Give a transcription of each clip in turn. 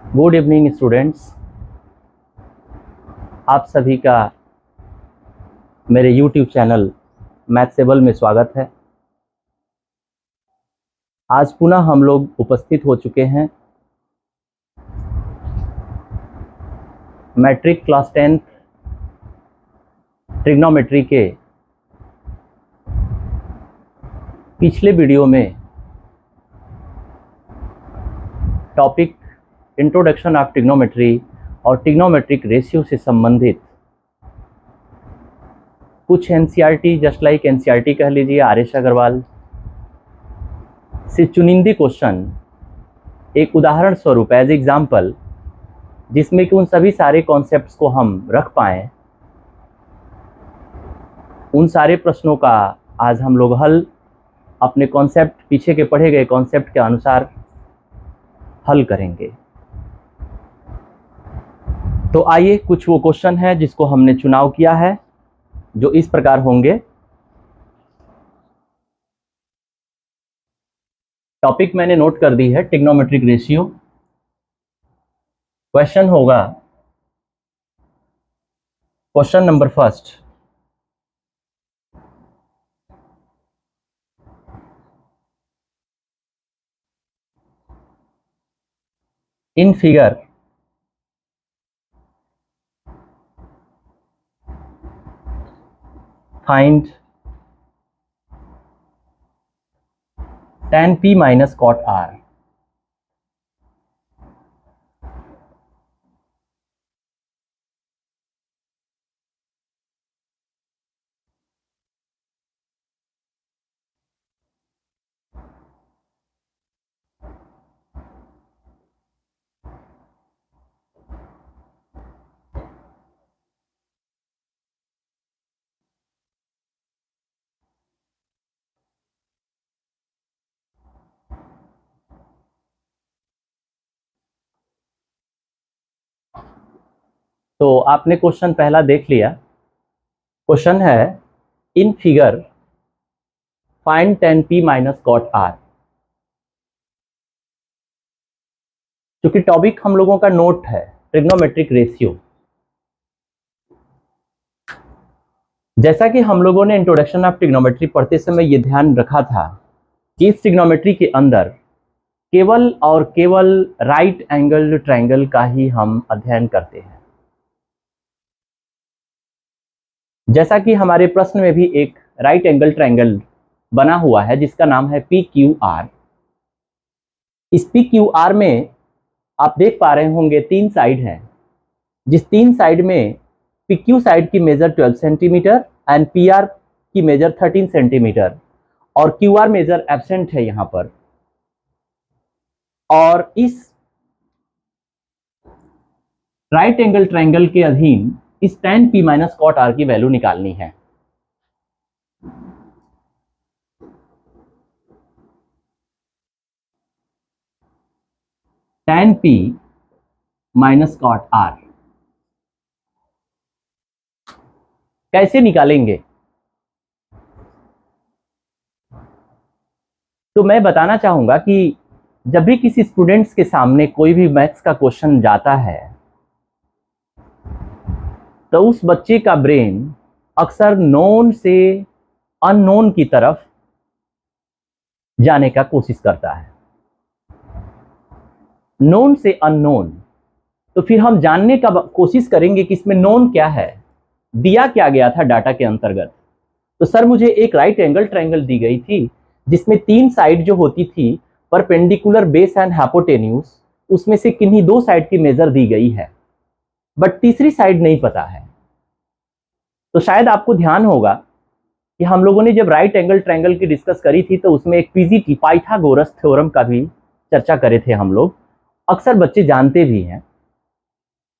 Good evening students. आप सभी का मेरे यूट्यूब चैनल मैथसेबल में स्वागत है। आज पुनः हम लोग उपस्थित हो चुके हैं मैट्रिक क्लास 10 ट्रिग्नोमेट्री के पिछले वीडियो में टॉपिक इंट्रोडक्शन ऑफ ट्रिग्नोमेट्री और ट्रिग्नोमेट्रिक रेशियो से संबंधित कुछ एनसीईआरटी जस्ट लाइक एनसीईआरटी कह लीजिए आर.एस. अग्रवाल से चुनिंदी क्वेश्चन एक उदाहरण स्वरूप एज एग्जाम्पल जिसमें कि उन सभी सारे कॉन्सेप्ट्स को हम रख पाएँ, उन सारे प्रश्नों का आज हम लोग हल अपने कॉन्सेप्ट पीछे के पढ़े गए कॉन्सेप्ट के अनुसार हल करेंगे। तो आइए, कुछ वो क्वेश्चन है जिसको हमने चुनाव किया है जो इस प्रकार होंगे। टॉपिक मैंने नोट कर दी है ट्रिग्नोमेट्रिक रेशियो। क्वेश्चन होगा question number first, in figure find tan p minus cot r। तो आपने क्वेश्चन पहला देख लिया। क्वेश्चन है in figure find tan p minus cot r। क्योंकि टॉपिक हम लोगों का नोट है ट्रिग्नोमेट्रिक रेशियो। जैसा कि हम लोगों ने इंट्रोडक्शन ऑफ ट्रिग्नोमेट्री पढ़ते समय ये ध्यान रखा था कि इस ट्रिग्नोमेट्री के अंदर केवल और केवल राइट एंगल ट्रायंगल का ही हम अध्ययन करते हैं। जैसा कि हमारे प्रश्न में भी एक राइट एंगल ट्रायंगल बना हुआ है जिसका नाम है PQR। इस PQR में आप देख पा रहे होंगे 3 साइड हैं, जिस 3 साइड में PQ साइड की मेजर 12 सेंटीमीटर एंड PR की मेजर 13 सेंटीमीटर और QR मेजर एब्सेंट है यहाँ पर। और इस राइट एंगल ट्रायंगल के अधीन इस tan p minus cot r की वैल्यू निकालनी है। tan p minus cot r कैसे निकालेंगे? तो मैं बताना चाहूंगा कि जब भी किसी स्टूडेंट्स के सामने कोई भी मैथ्स का क्वेश्चन जाता है तो उस बच्चे का ब्रेन अक्सर नोन से अननोन की तरफ जाने का कोशिश करता है। नोन से अननोन, तो फिर हम जानने का कोशिश करेंगे कि इसमें नोन क्या है, दिया क्या गया था डाटा के अंतर्गत। तो सर मुझे एक राइट एंगल ट्रायंगल दी गई थी जिसमें 3 साइड जो होती थी परपेंडिकुलर बेस एंड हाइपोटेन्यूज, उसमें से किन्हीं 2 साइड की मेजर दी गई है बट तीसरी साइड नहीं पता है। तो शायद आपको ध्यान होगा कि हम लोगों ने जब राइट एंगल ट्रायंगल की डिस्कस करी थी तो उसमें एक पीजीटी पाइथागोरस थ्योरम का भी चर्चा करे थे हम लोग, अक्सर बच्चे जानते भी हैं।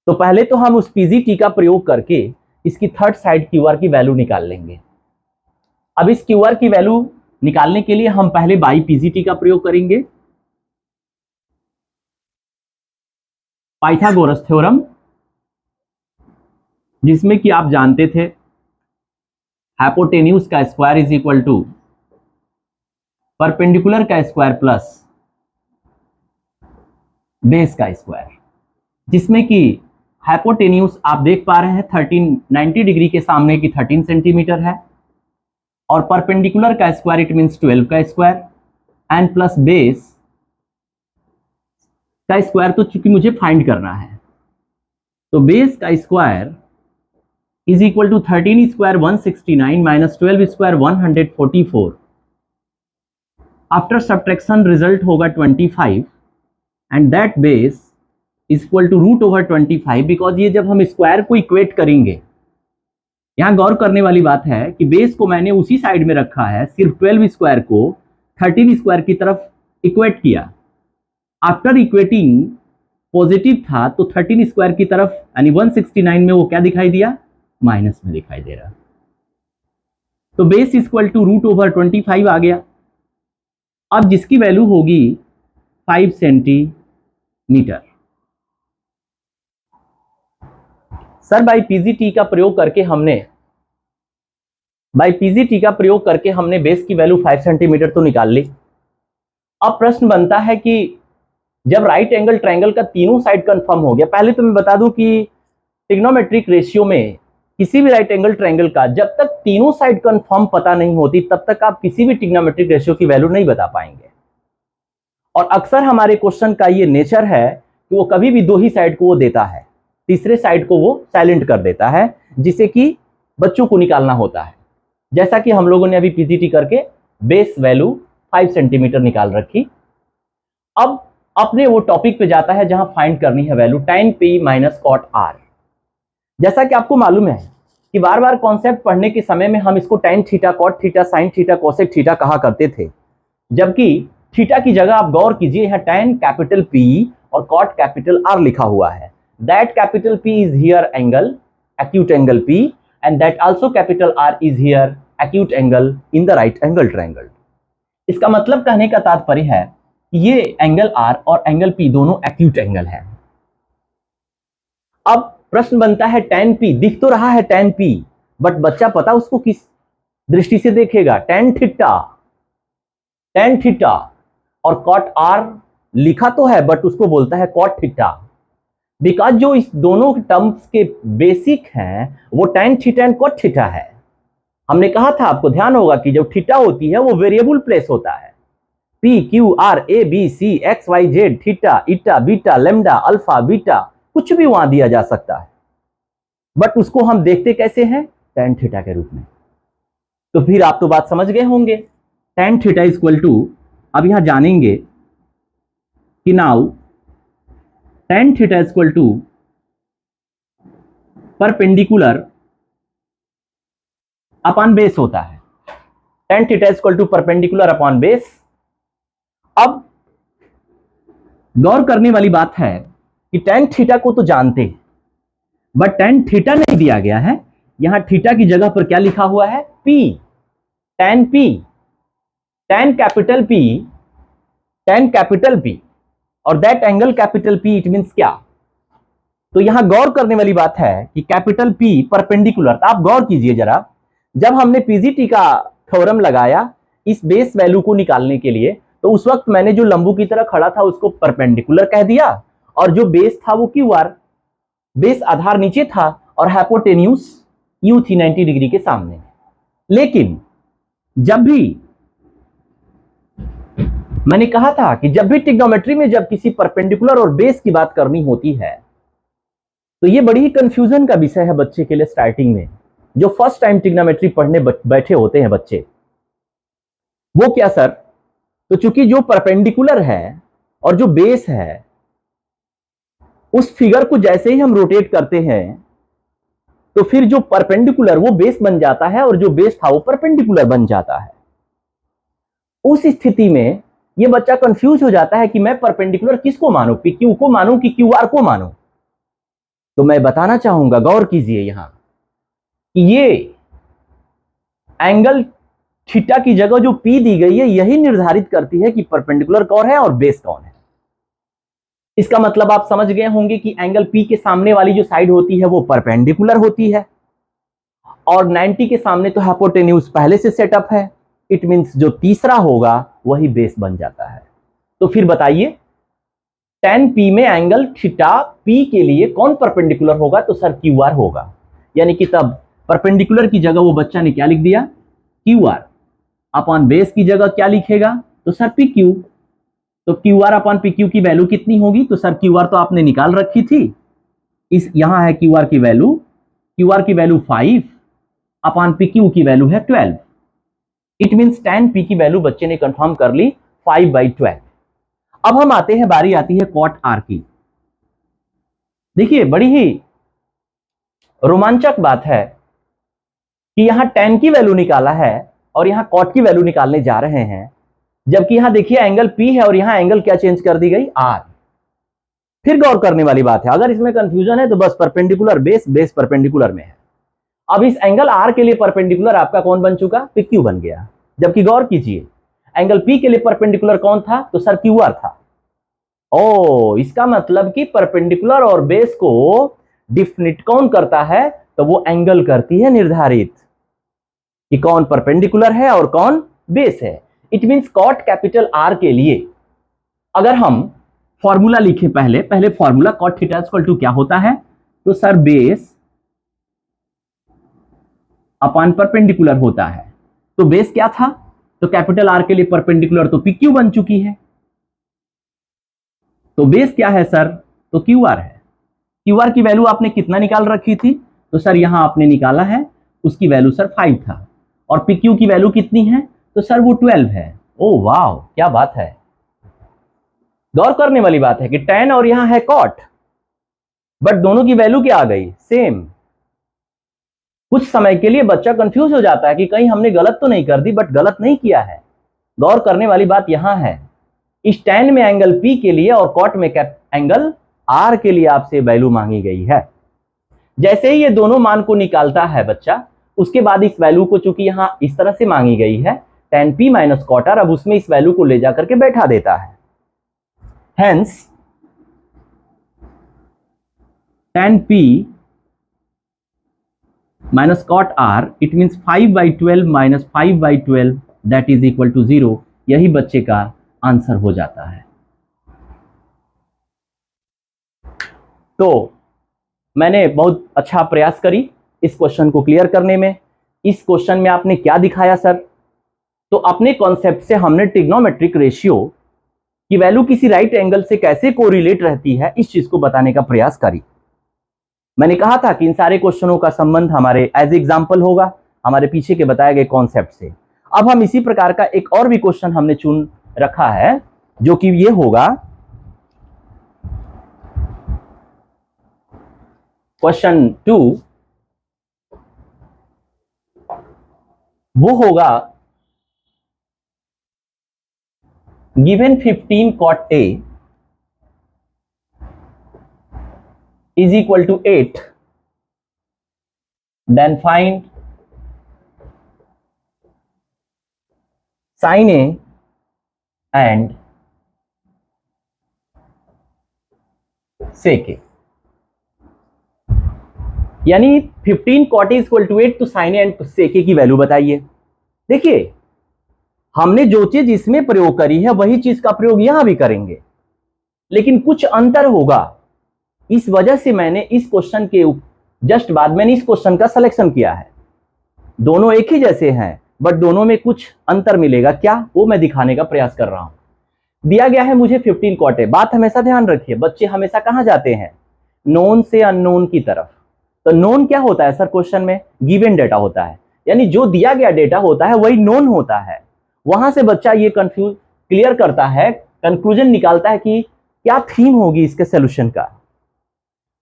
तो पहले तो हम उस पीजीटी का प्रयोग करके इसकी थर्ड साइड क्यूआर की वैल्यू निकाल लेंगे। अब इस क्यूआर की वैल्यू निकालने के लिए हम पहले बाई पीजीटी का प्रयोग करेंगे, पाइथागोरस थ्योरम, जिसमें कि आप जानते थे हाइपोटेन्यूज का square is equal to perpendicular का स्क्वायर प्लस बेस का स्क्वायर। जिसमें कि हाइपोटेन्यूज आप देख पा रहे हैं 90 डिग्री के सामने की 13 सेंटीमीटर है, और परपेंडिकुलर का स्क्वायर इट मीन्स 12 का स्क्वायर, एंड प्लस बेस का स्क्वायर तो चूंकि मुझे फाइंड करना है, तो बेस का square is equal to 13 square 169 minus 12 square 144। After subtraction result होगा 25, and that base is equal to root over 25, because ये जब हम स्क्वायर को इक्वेट करेंगे, यहां गौर करने वाली बात है कि बेस को मैंने उसी साइड में रखा है, सिर्फ 12 स्क्वायर को 13 स्क्वायर की तरफ इक्वेट किया। आफ्टर इक्वेटिंग पॉजिटिव था तो 13 स्क्वायर की तरफ यानी 169 में वो क्या दिखाई दिया, माइनस में दिखाई दे रहा, तो base equal to root over 25 आ गया। अब जिसकी वैल्यू होगी 5 सेंटीमीटर। सर बाई पीजीटी का प्रयोग करके हमने बेस की वैल्यू 5 सेंटीमीटर तो निकाल ली। अब प्रश्न बनता है कि जब राइट एंगल ट्रायंगल का तीनों साइड कंफर्म हो गया, पहले तो मैं बता दूं कि ट्रिग्नोमेट्रिक रेशियो में किसी भी राइट एंगल ट्रायंगल का जब तक तीनों साइड कंफर्म पता नहीं होती तब तक आप किसी भी ट्रिग्नोमेट्रिक रेशियो की वैल्यू नहीं बता पाएंगे। और अक्सर हमारे क्वेश्चन का ये नेचर है कि वो कभी भी दो ही साइड को वो देता है, तीसरे साइड को वो साइलेंट कर देता है, जिसे कि बच्चों को निकालना होता है। जैसा कि हम लोगों ने अभी पीजीटी करके बेस वैल्यू 5 सेंटीमीटर निकाल रखी। अब अपने वो टॉपिक पे जाता है जहां फाइंड करनी है value tan p minus cot r। जैसा कि आपको मालूम है कि बार बार कॉन्सेप्ट पढ़ने के समय में हम इसको tan theta, cot theta, sine theta, cosec theta कहा करते थे, जबकि थीटा की जगह आप गौर कीजिए यहाँ tan कैपिटल P और कॉट कैपिटल R लिखा हुआ है। That capital P is here angle, acute angle P, and that also capital R is here acute angle in the right angle triangle। इसका मतलब कहने का तात्पर्य है कि ये एंगल R और एंगल P दोनों acute एंगल है। अब प्रश्न बनता है tan P दिख तो रहा है tan P, बट बच्चा पता उसको किस दृष्टि से देखेगा, tan थीटा और कॉट R लिखा तो है बट उसको बोलता है कॉट थीटा, बिकॉज जो इस दोनों टर्म्स के बेसिक हैं वो tan theta and cot theta है। हमने कहा था, आपको ध्यान होगा कि जब थीटा होती है वो वेरिएबल प्लेस होता है, P Q R A B C X Y Z, theta, eta, beta, lambda, alpha, beta, कुछ भी वहां दिया जा सकता है, बट उसको हम देखते कैसे हैं, tan थीटा के रूप में। तो फिर आप तो बात समझ गए होंगे, tan थीटा इक्वल टू, अब यहां जानेंगे कि now tan theta equal to perpendicular upon base होता है, tan theta equal to perpendicular upon base. अब गौर करने वाली बात है कि tan थीटा को तो जानते हैं, बट tan थीटा नहीं दिया गया है, यहां थीटा की जगह पर क्या लिखा हुआ है, P, tan P, tan capital P और that angle capital P it means क्या। तो यहां गौर करने वाली बात है कि कैपिटल P परपेंडिकुलर, तो आप गौर कीजिए जरा, जब हमने पीजीटी का थ्योरम लगाया इस बेस वैल्यू को निकालने के लिए, तो उस वक्त मैंने जो लंबू की तरह खड़ा था उसको परपेंडिकुलर कह दिया, और जो बेस था वो QR, बेस आधार नीचे था और हाइपोटेन्यूज U थी 90 डिग्री के सामने। लेकिन जब भी मैंने कहा था कि जब भी ट्रिग्नोमेट्री में जब किसी परपेंडिकुलर और बेस की बात करनी होती है तो ये बड़ी ही कंफ्यूजन का विषय है बच्चे के लिए स्टार्टिंग में, जो फर्स्ट टाइम ट्रिग्नोमेट्री पढ़ने बैठे होते हैं बच्चे। वो क्या सर, तो चूंकि जो परपेंडिकुलर है और जो बेस है उस फिगर को जैसे ही हम रोटेट करते हैं तो फिर जो परपेंडिकुलर वो बेस बन जाता है और जो बेस था वो परपेंडिकुलर बन जाता है। उस स्थिति में ये बच्चा कंफ्यूज हो जाता है कि मैं परपेंडिकुलर किसको मानूं, PQ को मानूं कि QR को मानूं। तो मैं बताना चाहूंगा, गौर कीजिए यहां कि ये एंगल थीटा की जगह जो P दी गई है यही निर्धारित करती है कि परपेंडिकुलर कौन है और बेस कौन है। इसका मतलब आप समझ गए होंगे कि एंगल P के सामने वाली जो साइड होती है वो परपेंडिकुलर होती है, और 90 के सामने तो हाइपोटेन्यूज पहले से सेटअप है, इट मींस जो तीसरा होगा वही बेस बन जाता है। तो फिर बताइए tan P में एंगल थीटा P के लिए कौन परपेंडिकुलर होगा? तो सर QR होगा। यानी कि तब परपेंडिकुलर की जगह वो बच्चा ने क्या लिख दिया? QR। अपॉन बेस की जगह क्या लिखेगा? तो सर PQ। तो QR अपॉन PQ की वैल्यू कितनी होगी? तो सर QR तो आपने निकाल रखी थी, इस यहां है QR की वैल्यू। QR की वैल्यू 5 अपॉन PQ की वैल्यू है 12। इट मींस tan P की वैल्यू बच्चे ने कंफर्म कर ली 5/12। अब हम आते हैं, बारी आती है cot R की। देखिए बड़ी ही रोमांचक बात है कि यहां tan की वैल्यू निकाला है और यहां cot की वैल्यू निकालने जा रहे हैं, जबकि यहां देखिए एंगल P है और यहां एंगल क्या चेंज कर दी गई? R। फिर गौर करने वाली बात है, अगर इसमें कंफ्यूजन है तो बस परपेंडिकुलर बेस, बेस परपेंडिकुलर में है। अब इस एंगल R के लिए परपेंडिकुलर आपका कौन बन चुका? PQ बन गया। जबकि गौर कीजिए एंगल P के लिए परपेंडिकुलर कौन था? तो सर QR था। ओ, इसका मतलब कि परपेंडिकुलर और बेस को डिफिनिट कौन करता है? तो वो एंगल करती है निर्धारित कि कौन परपेंडिकुलर है और कौन बेस है। It means cot capital R के लिए अगर हम फॉर्मूला लिखे, पहले formula cot theta equal to क्या होता है? तो सर बेस अपॉन परपेंडिकुलर होता है। तो बेस क्या था? तो कैपिटल R के लिए परपेंडिकुलर तो PQ बन चुकी है। तो बेस क्या है सर? तो QR है। QR की वैल्यू आपने कितना निकाल रखी थी? तो सर यहां आपने निकाला है, उसकी वैल्यू सर 5 था। और PQ की वैल्यू कितनी है? तो सर वो 12 है। ओ वाह, क्या बात है। गौर करने वाली बात है कि tan और यहां है cot, बट दोनों की वैल्यू क्या आ गई? सेम। कुछ समय के लिए बच्चा कंफ्यूज हो जाता है कि कहीं हमने गलत तो नहीं कर दी, बट गलत नहीं किया है। गौर करने वाली बात यहां है, इस tan में एंगल P के लिए और cot में एंगल R के लिए आपसे वैल्यू मांगी गई है। जैसे ही ये दोनों मान को निकालता है बच्चा, उसके बाद इस वैल्यू को चूंकि यहां इस तरह से मांगी गई है tan P minus cot R, अब उसमें इस वैल्यू को ले जाकर के बैठा देता है। Hence tan P minus cot R, it means 5/12 minus 5/12 that is equal to 0। यही बच्चे का आंसर हो जाता है। तो मैंने बहुत अच्छा प्रयास करी इस क्वेश्चन को क्लियर करने में। इस क्वेश्चन में आपने क्या दिखाया सर? तो अपने कॉन्सेप्ट से हमने ट्रिग्नोमेट्रिक रेशियो की वैल्यू किसी राइट एंगल से कैसे कोरिलेट रहती है, इस चीज को बताने का प्रयास करी। मैंने कहा था कि इन सारे क्वेश्चनों का संबंध हमारे एज एग्जाम्पल होगा, हमारे पीछे के बताए गए कॉन्सेप्ट से। अब हम इसी प्रकार का एक और भी क्वेश्चन हमने चुन रखा है, जो कि ये होगा क्वेश्चन 2। वो होगा given 15 cot A is equal to 8, then find sin A and sec A। यानी 15 cot A इक्वल टू 8, तो sin A and sec A की वैल्यू बताइए। देखिए हमने जो चीज इसमें प्रयोग करी है वही चीज का प्रयोग यहां भी करेंगे, लेकिन कुछ अंतर होगा। इस वजह से मैंने इस क्वेश्चन के जस्ट बाद मैंने इस क्वेश्चन का सिलेक्शन किया है। दोनों एक ही जैसे हैं, बट दोनों में कुछ अंतर मिलेगा, क्या वो मैं दिखाने का प्रयास कर रहा हूं। दिया गया है मुझे 15 cot A। बात हमेशा ध्यान रखिए, बच्चे हमेशा कहां जाते हैं? नोन से अननोन की तरफ। तो नोन क्या होता है सर? क्वेश्चन में गिवन डेटा होता है, यानी जो दिया गया डेटा होता है वही नोन होता है। वहां से बच्चा ये कंफ्यूज क्लियर करता है, कंक्लूजन निकालता है कि क्या थीम होगी इसके सोल्यूशन का।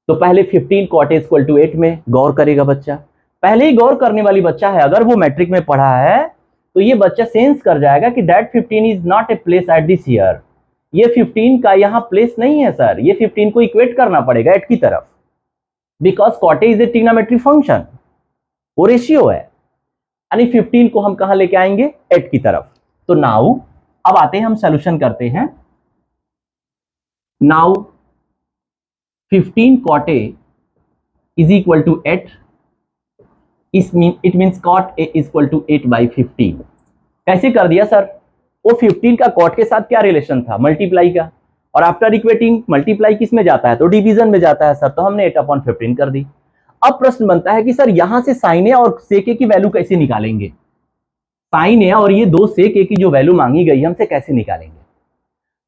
तो पहले 15 cot A इक्वल टू 8 में गौर करेगा बच्चा। पहले ही गौर करने वाली बच्चा है, अगर वो मैट्रिक में पढ़ा है तो ये बच्चा सेंस कर जाएगा कि that 15 is not a place at this year. ये 15 का यहाँ प्लेस नहीं है सर, ये 15 को इक्वेट करना पड़ेगा 8 की तरफ, because cot A is a trigonometric function, वो रेशियो है। यानी 15 को हम कहां लेके आएंगे? 8 की तरफ। तो नाउ अब आते हैं, हम सोल्यूशन करते हैं। Now 15 cot A is equal to 8, it means cot A is equal to 8/15। कैसे कर दिया सर? वो 15 का cot के साथ क्या रिलेशन था? मल्टीप्लाई का। और आफ्टर इक्वेटिंग मल्टीप्लाई किस में जाता है, तो डिवीजन में जाता है सर, तो हमने 8/15 कर दी। अब प्रश्न बनता है कि सर यहां से साइन ए और सेक ए की वैल्यू कैसे निकालेंगे, साइन ए और ये दो सेक ए की जो वैल्यू मांगी गई हमसे कैसे निकालेंगे।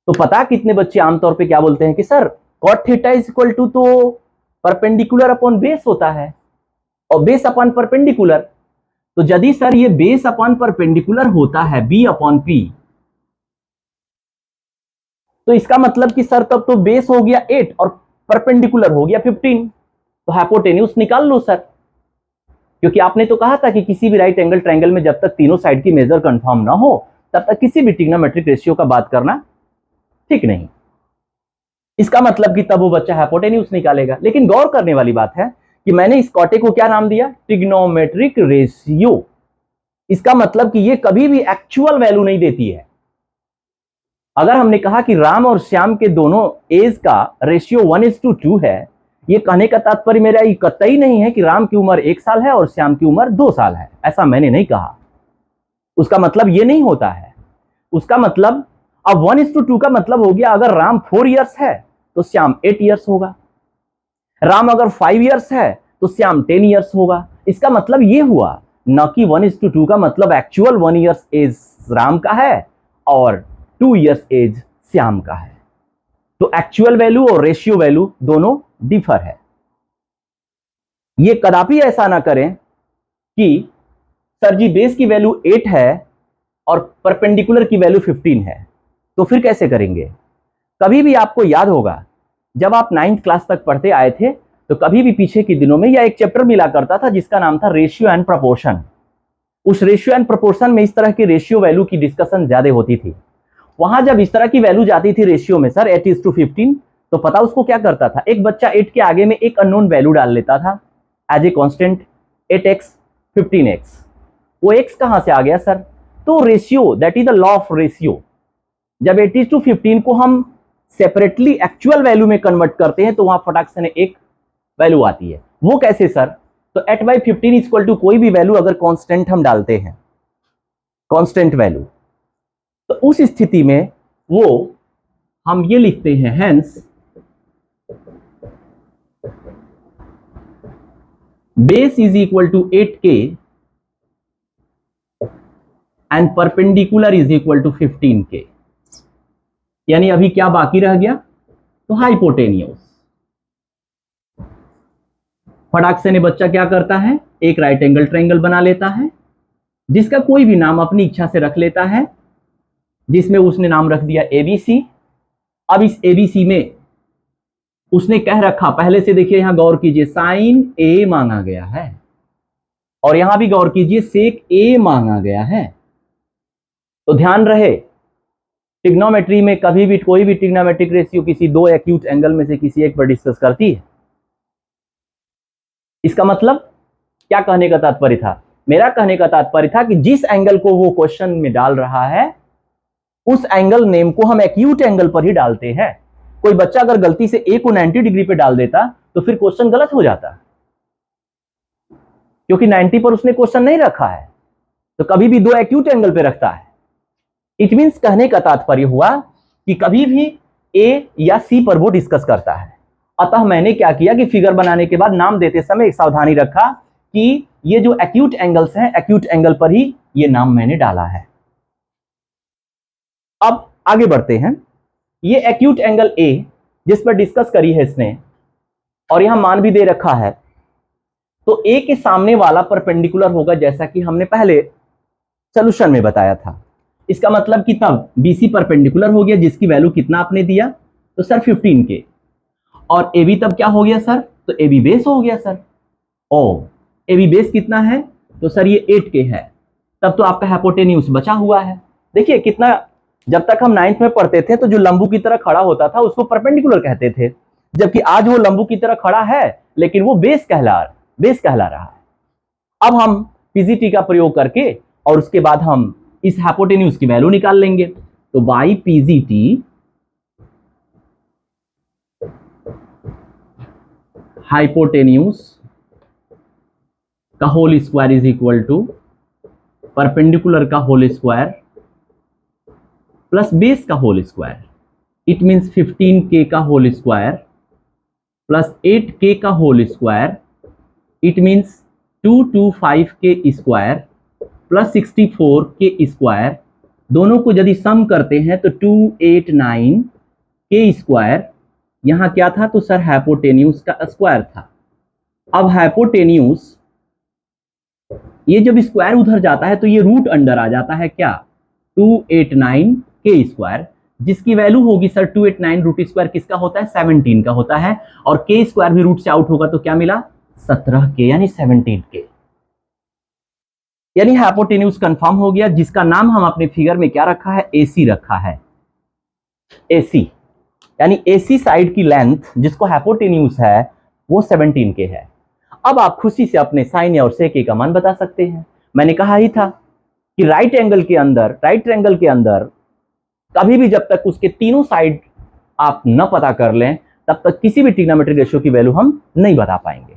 तो पता कितने बच्चे आमतौर पे क्या बोलते हैं कि sir cot theta is equal to तो परपेंडिकुलर अपॉन बेस होता है और बेस अपॉन परपेंडिकुलर, तो यदि सर ये बेस अपॉन परपेंडिकुलर होता है बी अपॉन पी, तो इसका मतलब कि सर तब तो बेस हो गया 8 और परपेंडिकुलर हो गया 15, तो हाइपोटेन्यूज निकाल लो सर, क्योंकि आपने तो कहा था कि किसी भी राइट एंगल ट्रायंगल में जब तक तीनों साइड की मेजर कंफर्म ना हो तब तक किसी भी ट्रिग्नोमेट्रिक रेशियो का बात करना ठीक नहीं। इसका मतलब कि तब वो बच्चा हाइपोटेन्यूज निकालेगा। लेकिन गौर करने वाली बात है कि मैंने इस कॉटे को क्या नाम दिया, ट्रिग्नोमेट्रिक रेशियो। इसका मतलब कि ये कभी भी एक्चुअल वैल्यू नहीं देती है। अगर हमने कहा कि राम और श्याम के दोनों एज का रेशियो 1:2 है, ये कहने का तात्पर्य मेरा ये कतई नहीं है कि राम की उम्र 1 साल है और श्याम की उम्र 2 साल है, ऐसा मैंने नहीं कहा। उसका मतलब ये नहीं होता है। उसका मतलब अब 1:2 का मतलब हो गया अगर राम 4 इयर्स है तो श्याम 8 इयर्स होगा, राम अगर 5 इयर्स है तो श्याम 10 इयर्स होगा। इसका मतलब ये हुआ न कि 1:2 का मतलब एक्चुअल 1 इयर्स एज राम का है और 2 इयर्स एज श्याम का है। तो एक्चुअल वैल्यू और रेशियो वैल्यू दोनों डिफर है। ये कदापि ऐसा ना करें कि सर जी बेस की वैल्यू 8 है और परपेंडिकुलर की वैल्यू 15 है, तो फिर कैसे करेंगे। कभी भी आपको याद होगा जब आप 9th क्लास तक पढ़ते आए थे तो कभी भी पीछे के दिनों में यह एक चैप्टर मिला करता था जिसका नाम था रेशियो एंड प्रोपोर्शन। उस रेशियो एंड प्रोपोर्शन में इस तरह की रेशियो वैल्यू की डिस्कशन ज्यादा होती थी। वहां जब इस तरह की वैल्यू जाती थी रेशियो में सर 8:15, तो पता उसको क्या करता था, एक बच्चा 8 के आगे में एक अननोन वैल्यू डाल लेता था as a constant, 8x 15x। वो x कहां से आ गया सर, तो ratio that is the law of ratio. जब 8:15 को हम सेपरेटली एक्चुअल वैल्यू में कन्वर्ट करते हैं तो वहां फटाक से एक वैल्यू आती है। वो कैसे सर, तो 8/15 इक्वल टू कोई भी वैल्यू अगर कांस्टेंट हम डालते हैं, कांस्टेंट वैल्यू, तो उस स्थिति में वो हम ये लिखते हैं hence base is equal to 8k and perpendicular is equal to 15k। यानी अभी क्या बाकी रह गया, तो हाइपोटेन्यूज। फटाक से ने बच्चा क्या करता है, एक राइट एंगल ट्रायंगल बना लेता है जिसका कोई भी नाम अपनी इच्छा से रख लेता है, जिसमें उसने नाम रख दिया ABC। अब इस ABC में उसने कह रखा, पहले से देखिए यहां गौर कीजिए, साइन A मांगा गया है और यहां भी गौर कीजिए सेक A मांगा गया है। तो ध्यान रहे ट्रिग्नोमेट्री में कभी भी कोई भी ट्रिग्नोमेट्रिक रेशियो किसी दो एक्यूट एंगल में से किसी एक पर डिस्कस करती है। इसका मतलब क्या कहने का तात्पर्य था, मेरा कहने का तात्पर्य था कि जिस एंगल को वो क्वेश्चन में डाल रहा है उस एंगल नेम को हम एक्यूट एंगल पर ही डालते हैं। कोई बच्चा अगर गलती से ए को 90 डिग्री पे डाल देता तो फिर क्वेश्चन गलत हो जाता, क्योंकि 90 पर उसने क्वेश्चन नहीं रखा है, तो कभी भी दो एक्यूट एंगल पे रखता है। इट मींस कहने का तात्पर्य हुआ कि कभी भी ए या सी पर वो डिस्कस करता है। अतः मैंने क्या किया कि फिगर बनाने के बाद नाम देते समय एक सावधानी रखा कि ये जो एक्यूट एंगल्स हैं एक्यूट एंगल पर ही ये नाम मैंने डाला है। अब आगे बढ़ते हैं। ये एक्यूट एंगल ए जिस पर डिस्कस करी है इसने और यहां मान भी दे रखा है, तो ए के सामने वाला परपेंडिकुलर होगा जैसा कि हमने पहले सॉल्यूशन में बताया था। इसका मतलब कि तब BC परपेंडिकुलर हो गया जिसकी वैल्यू कितना आपने दिया, तो सर 15k, और AB तब क्या हो गया सर, तो AB बेस हो गया सर। ओ AB बेस कितना है, तो सर ये 8k है। तब तो आपका हाइपोटेन्यूज बचा हुआ है। देखिए कितना, जब तक हम 9th में पढ़ते थे तो जो लंबू की तरह खड़ा होता था उसको परपेंडिकुलर कहते थे, जबकि आज वो लंबू की तरह खड़ा है लेकिन वो बेस कहला रहा है। अब हम PGT का प्रयोग करके और उसके बाद हम इस हाइपोटेन्यूज की वैल्यू निकाल लेंगे। तो बाई PGT हाइपोटेन्यूज का whole square is equal to perpendicular का होल स्क्वायर प्लस बेस का whole square it means 15k का होल स्क्वायर प्लस 8k का whole square, it means 225k square plus 64k square. दोनों को यदि सम करते हैं तो 289k स्क्वायर। यहां क्या था? तो सर हाइपोटेन्यूज का स्क्वायर था। अब हाइपोटेन्यूज, ये जब स्क्वायर उधर जाता है तो ये रूट अंडर आ जाता है क्या? 289k स्क्वायर, जिसकी वैल्यू होगी सर 289 रूट स्क्वायर किसका होता है? 17 का होता है। और के स्क्वायर भी रूट से आउट होगा तो क्या मिला? 17k यानी 17k। यानी हाइपोटेन्यूज कंफर्म हो गया, जिसका नाम हम अपने फिगर में क्या रखा है? एसी रखा है। एसी यानी एसी साइड की लेंथ जिसको हाइपोटेन्यूज है वो 17k है। अब आप खुशी से अपने साइन और सेक का मान बता सकते हैं। मैंने कहा ही था कि राइट ट्रायंगल के अंदर कभी भी जब तक उसके तीनों साइड आप न पता कर लें तब तक किसी भी ट्रिग्नोमेट्रिक रेशियो की वैल्यू हम नहीं बता पाएंगे।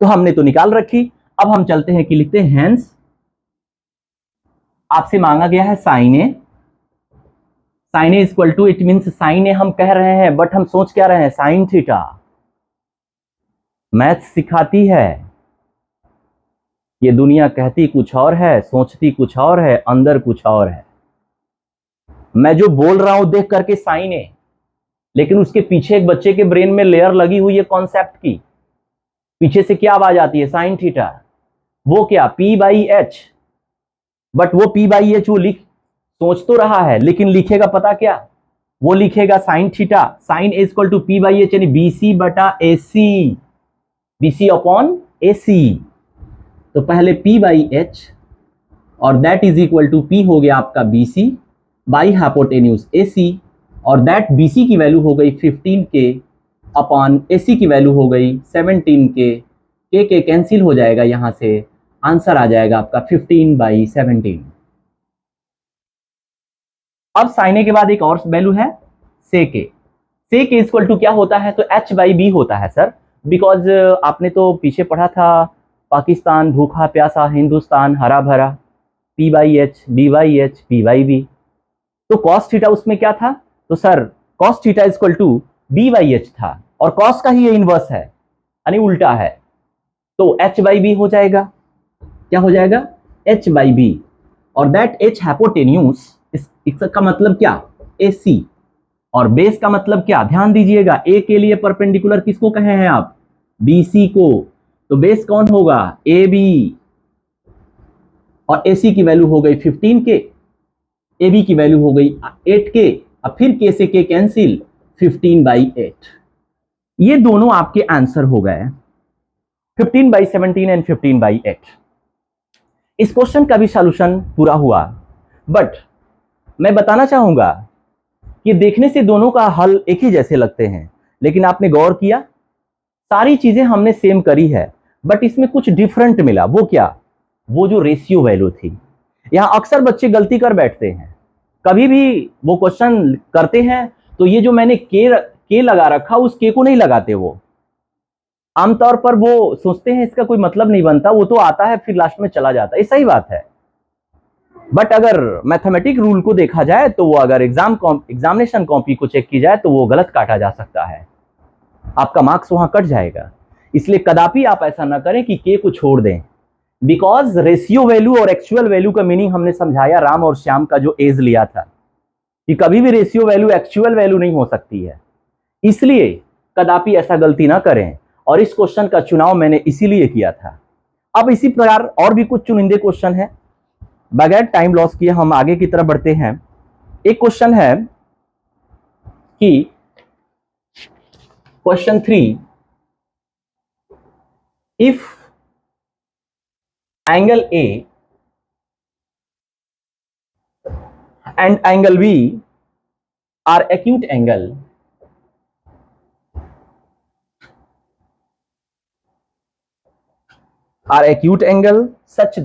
तो हमने तो निकाल रखी। अब हम चलते हैं कि लिखते हैं हेंस, आपसे मांगा गया है sine A. Sine A equal to, it means sine A हम कह रहे हैं बट हम सोच क्या रहे हैं? Sine theta. मैथ सिखाती है, ये दुनिया कहती कुछ और है, सोचती कुछ और है, अंदर कुछ और है। मैं जो बोल रहा हूं देख करके साइन है, लेकिन उसके पीछे एक बच्चे के ब्रेन में लेयर लगी हुई है कॉन्सेप्ट की। पीछे से क्या आवाज आती है? Sine theta. वो क्या? P by H. बट वो पी बाई एच वो लिख सोच तो रहा है, लेकिन लिखेगा पता क्या? वो लिखेगा sine theta, sine A equal to P by H, यानी बीसी बटा एसी, बीसी अपॉन एसी। तो पहले पी बाई एच और that is equal to P हो गया आपका बीसी बाई हाइपोटेन्यूज एसी, और दैट बीसी की वैल्यू हो गई 15k अपॉन एसी की वैल्यू हो गई 17k। के कैंसिल हो जाएगा, यहां से आंसर आ जाएगा आपका 15/17। अब साइन ए के बाद एक और वैल्यू है सेक ए। सेक ए इक्वल टू क्या होता है? तो एच बाई बी होता है सर, बिकॉज आपने तो पीछे पढ़ा था, पाकिस्तान भूखा प्यासा, हिंदुस्तान हरा भरा, P by H, B by H, P by B. तो कॉस थीटा उसमें क्या था? तो sir cos theta equal to B by H था, और कॉस का ही ये इनवर्स है यानी उल्टा है, तो एच बाई बी हो जाएगा। क्या हो जाएगा? H by B. और दैट एच हाइपोटेन्यूज, इसका मतलब क्या? एसी। और बेस का मतलब क्या? ध्यान दीजिएगा, ए के लिए परपेंडिकुलर किसको कहे हैं आप? बीसी को। तो बेस कौन होगा? A B. और एसी की वैल्यू हो गई 15k, ए बी की वैल्यू हो गई 8k, अब फिर के से के कैंसिल, 15/8। ये दोनों आपके आंसर हो गए, 15/17 एंड 15/8। इस क्वेश्चन का भी सॉल्यूशन पूरा हुआ, बट मैं बताना चाहूंगा कि देखने से दोनों का हल एक ही जैसे लगते हैं, लेकिन आपने गौर किया सारी चीजें हमने सेम करी है, बट इसमें कुछ डिफरेंट मिला। वो क्या? वो जो रेशियो वैल्यू थी। यहां अक्सर बच्चे गलती कर बैठते हैं, कभी भी वो क्वेश्चन करते हैं तो ये जो मैंने के लगा रखा उस के को नहीं लगाते। वो आमतौर पर वो सोचते हैं इसका कोई मतलब नहीं बनता, वो तो आता है फिर लास्ट में चला जाता है। ये सही बात है, बट अगर मैथमेटिक रूल को देखा जाए तो वो अगर एग्जामिनेशन कॉपी को चेक की जाए तो वो गलत काटा जा सकता है, आपका मार्क्स वहां कट जाएगा। इसलिए कदापि आप ऐसा ना करें कि के को छोड़ दें, बिकॉज रेशियो वैल्यू और एक्चुअल वैल्यू का मीनिंग हमने समझाया राम और श्याम का जो एज लिया था, कि कभी भी रेशियो वैल्यू एक्चुअल वैल्यू नहीं हो सकती है। इसलिए कदापि ऐसा गलती ना करें, और इस क्वेश्चन का चुनाव मैंने इसीलिए किया था। अब इसी प्रकार और भी कुछ चुनिंदे क्वेश्चन है, बगैर टाइम लॉस किए हम आगे की तरफ बढ़ते हैं। एक क्वेश्चन है कि question 3, if angle A and angle B are acute angle such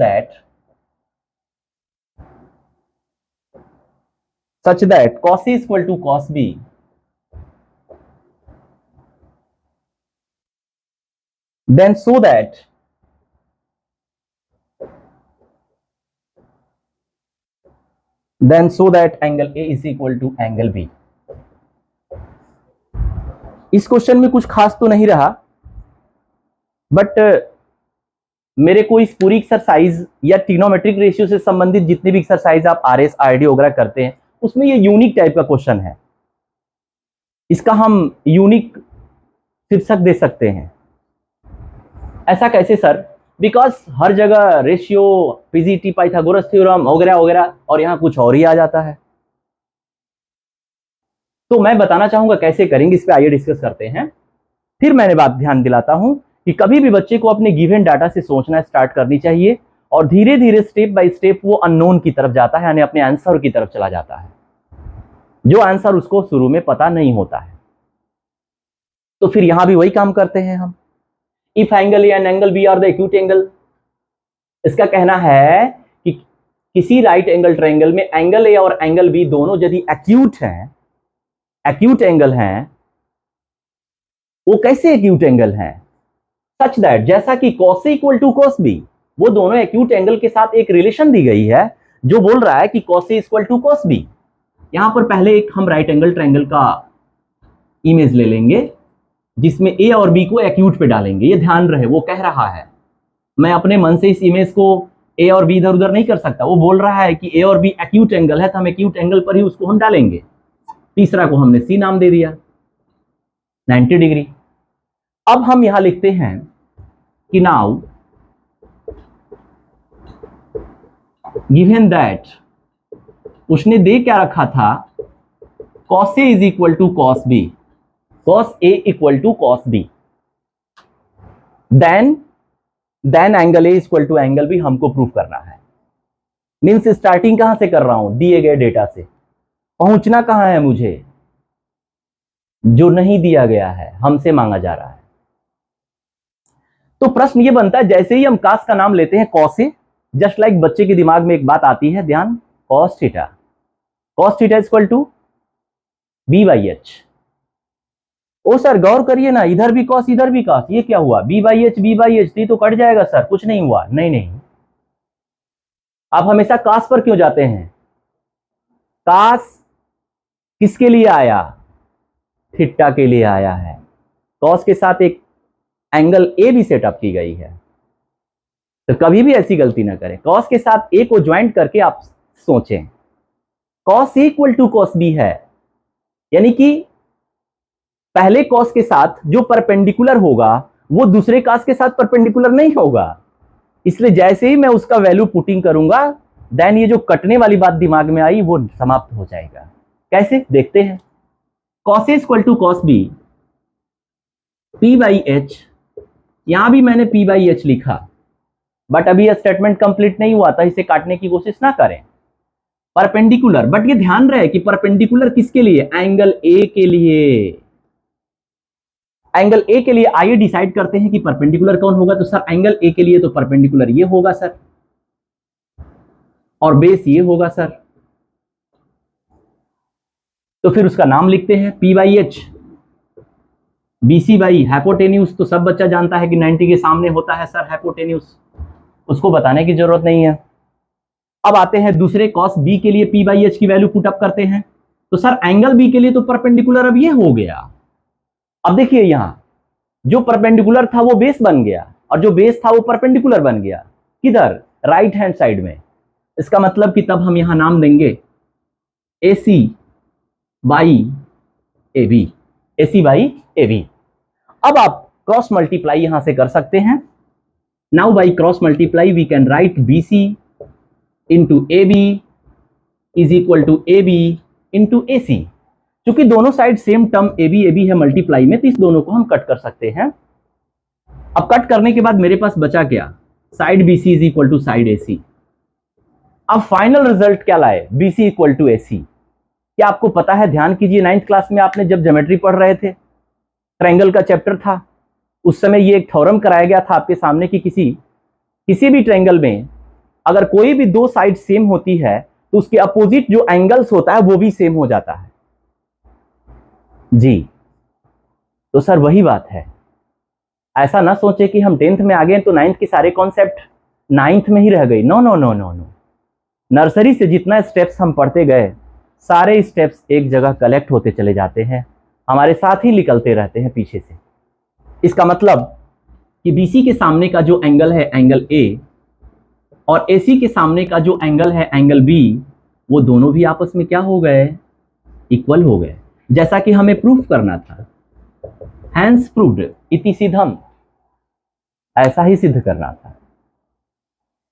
that cos A is equal to cos B, then so that angle A is equal to angle B. इस क्वेश्चन में कुछ खास तो नहीं रहा, but मेरे को इस पूरी एक्सरसाइज या ट्रिग्नोमेट्रिक रेशियो से संबंधित जितनी भी एक्सरसाइज आप आरएस आरडी वगैरह करते हैं उसमें ये यूनिक टाइप का क्वेश्चन है। इसका हम यूनिक शीर्षक दे सकते हैं। ऐसा कैसे सर? बिकॉज हर जगह रेशियो, पीजीटी, पाइथागोरस थ्योरम वगैरह वगैरह, और यहाँ कुछ और ही आ जाता है। तो मैं बताना चाहूंगा कैसे करेंगे, इस पे आइए डिस्कस करते हैं। फिर मैंने बात ध्यान दिलाता हूं कि कभी भी बच्चे को अपने गिवन डाटा से सोचना स्टार्ट करनी चाहिए और धीरे धीरे स्टेप बाय स्टेप वो अननोन की तरफ जाता है, यानी अपने आंसर की तरफ चला जाता है, जो आंसर उसको शुरू में पता नहीं होता है। तो फिर यहां भी वही काम करते हैं हम। If angle A and angle B are the acute angle, इसका कहना है कि किसी राइट एंगल ट्रायंगल में एंगल ए और एंगल बी दोनों यदि एक्यूट हैं, एक्यूट एंगल हैं, वो कैसे एक्यूट एंगल हैं? सच दैट जैसा कि cos A equal to cos B, वो दोनों एक्यूट एंगल के साथ एक रिलेशन दी गई है जो बोल रहा है कि cos A equal to cos B। यहां पर पहले एक हम राइट एंगल ट्रायंगल का इमेज ले लेंगे जिसमें A और B को एक्यूट पे डालेंगे। ये ध्यान रहे, वो कह रहा है, मैं अपने मन से इस इमेज को A और B इधर उधर नहीं कर सकता। वो बोल रहा है कि A और B एक्यूट एंगल है, तो हम एक्यूट एंगल पर ही उसको हम डालेंगे। तीसरा को हमने C नाम दे दिया, 90 डिग्री। अब हम यहां लिखते हैं कि नाउ गिवन दैट, उसने दे क्या रखा था, cos A is equal to cos B, cos A equal to cos B, then angle A equal to angle B हमको प्रूफ करना है। मीन्स स्टार्टिंग कहां से कर रहा हूं? दिए गए डेटा से। पहुंचना कहां है मुझे? जो नहीं दिया गया है, हमसे मांगा जा रहा है। तो प्रश्न ये बनता है, जैसे ही हम कास का नाम लेते हैं कॉस ए, जस्ट लाइक बच्चे के दिमाग में एक बात आती है, ध्यान, cos theta, cos theta equal to B by H. ओ सर गौर करिए ना, इधर भी कॉस इधर भी कॉस, ये क्या हुआ? बी बाई एच टी तो कट जाएगा सर, कुछ नहीं हुआ। नहीं नहीं, आप हमेशा कास पर क्यों जाते हैं? कास किसके लिए आया? थीटा के लिए आया है। कॉस के साथ एक एंगल ए भी सेटअप की गई है, तो कभी भी ऐसी गलती ना करें। कॉस के साथ ए को ज्वाइंट करके आप सोचें, cos A equal to cos B है, यानी कि पहले कॉस के साथ जो परपेंडिकुलर होगा वो दूसरे कॉस के साथ परपेंडिकुलर नहीं होगा। इसलिए जैसे ही मैं उसका वैल्यू पुटिंग करूंगा, देन ये जो कटने वाली बात दिमाग में आई वो समाप्त हो जाएगा। कैसे देखते हैं। Cos A equal to cos B, P by H, यहां भी मैंने पी बाई एच लिखा, बट अभी यह स्टेटमेंट कंप्लीट नहीं हुआ था, इसे काटने की कोशिश ना करें। परपेंडिकुलर, बट ये ध्यान रहे कि परपेंडिकुलर किसके लिए? एंगल ए के लिए। एंगल ए के लिए आइए डिसाइड करते हैं कि परपेंडिकुलर कौन होगा। तो सर एंगल ए के लिए तो परपेंडिकुलर ये होगा सर, और बेस ये होगा सर। तो फिर उसका नाम लिखते हैं P by H. BC by hypotenuse तो सब बच्चा जानता है कि 90 के सामने होता है सर हाइपोटेन्यूज, उसको बताने की जरूरत नहीं है। अब आते हैं दूसरे कॉस बी के लिए, पी बाई एच की वैल्यू पुट अप करते हैं। तो सर एंगल बी के लिए तो परपेंडिकुलर अब ये हो गया। अब देखिए यहां जो परपेंडिकुलर था वो बेस बन गया, और जो बेस था वो परपेंडिकुलर बन गया। किधर? राइट हैंड साइड में। इसका मतलब कि तब हम यहां नाम देंगे AC by AB, AC by AB। अब आप क्रॉस मल्टीप्लाई यहां से कर सकते हैं। Now by cross multiply we can write BC into AB is equal to AB into AC। क्योंकि दोनों साइड सेम टर्म AB है मल्टीप्लाई में, तो इस दोनों को हम कट कर सकते हैं। अब कट करने के बाद मेरे पास बचा क्या? Side BC is equal to side AC। अब फाइनल रिजल्ट क्या लाए? BC equal to AC। क्या आपको पता है, ध्यान कीजिए, 9th क्लास में आपने जब ज्योमेट्री पढ़ रहे थे, ट्रायंगल का चैप्टर था, उस समय ये एक थ्योरम कराया गया था आपके सामने कि किसी भी ट्रायंगल में अगर कोई भी दो साइड सेम होती है तो उसके अपोजिट जो एंगल्स होता है वो भी सेम हो जाता है जी। तो सर वही बात है, ऐसा ना सोचे कि हम 10th में आ गए तो 9th के सारे कॉन्सेप्ट 9th में ही रह गई। No no no no no, nursery से जितना स्टेप्स हम पढ़ते गए, सारे स्टेप्स एक जगह कलेक्ट होते चले जाते हैं हमारे साथ ही निकलते रहते हैं पीछे से। इसका मतलब कि BC के सामने का जो एंगल है एंगल A और AC के सामने का जो एंगल है एंगल B, वो दोनों भी आपस में क्या हो गए, इक्वल हो गए, जैसा कि हमें प्रूफ करना था। हैंस प्रूव्ड इति सिद्धम, ऐसा ही सिद्ध करना था।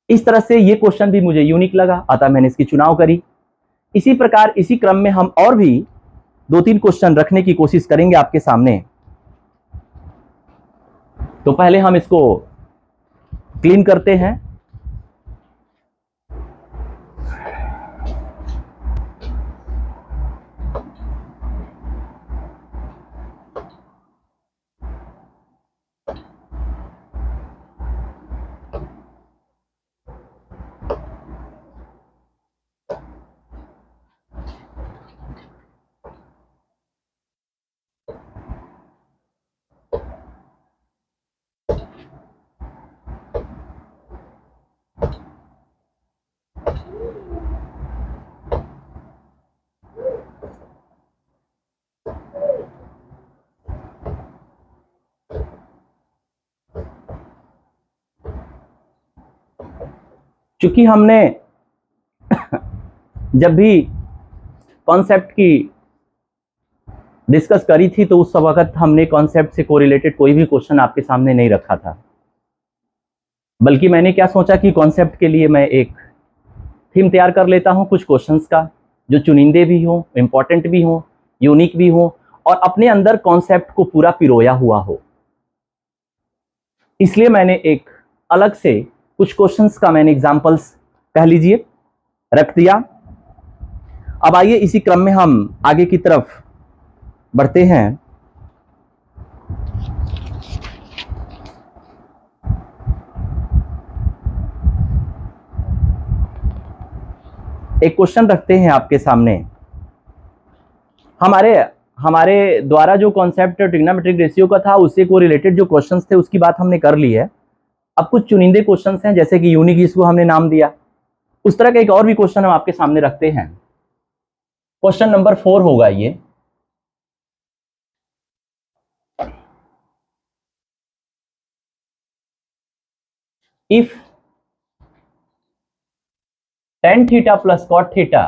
इस तरह से ये क्वेश्चन भी मुझे यूनिक लगा, अतः मैंने इसकी चुनाव करी। इसी प्रकार इसी क्रम में हम और भी 2-3 क्वेश्चन रखने की कोशिश करेंगे आपके सामने। तो पहले हम इसको क्लीन करते हैं। चूंकि हमने जब भी कॉन्सेप्ट की डिस्कस करी थी तो उस वक्त हमने कॉन्सेप्ट से कोरिलेटेड कोई भी क्वेश्चन आपके सामने नहीं रखा था, बल्कि मैंने क्या सोचा कि कॉन्सेप्ट के लिए मैं एक थीम तैयार कर लेता हूं कुछ क्वेश्चंस का, जो चुनिंदे भी हो, इंपॉर्टेंट भी हो, यूनिक भी हो और अपने अंदर कॉन्सेप्ट को पूरा पिरोया हुआ हो। इसलिए मैंने एक अलग से कुछ क्वेश्चंस का मैंने एग्जांपल्स कह लीजिए रख दिया। अब आइए इसी क्रम में हम आगे की तरफ बढ़ते हैं। एक क्वेश्चन रखते हैं आपके सामने। हमारे द्वारा जो कॉन्सेप्ट ट्रिग्नोमेट्रिक रेशियो का था उससे को रिलेटेड जो क्वेश्चंस थे उसकी बात हमने कर ली है। अब कुछ चुनिंदे क्वेश्चंस हैं, जैसे कि यूनिक, इसको हमने नाम दिया। उस तरह का एक और भी क्वेश्चन हम आपके सामने रखते हैं। क्वेश्चन नंबर 4 होगा ये। If tan theta plus cot theta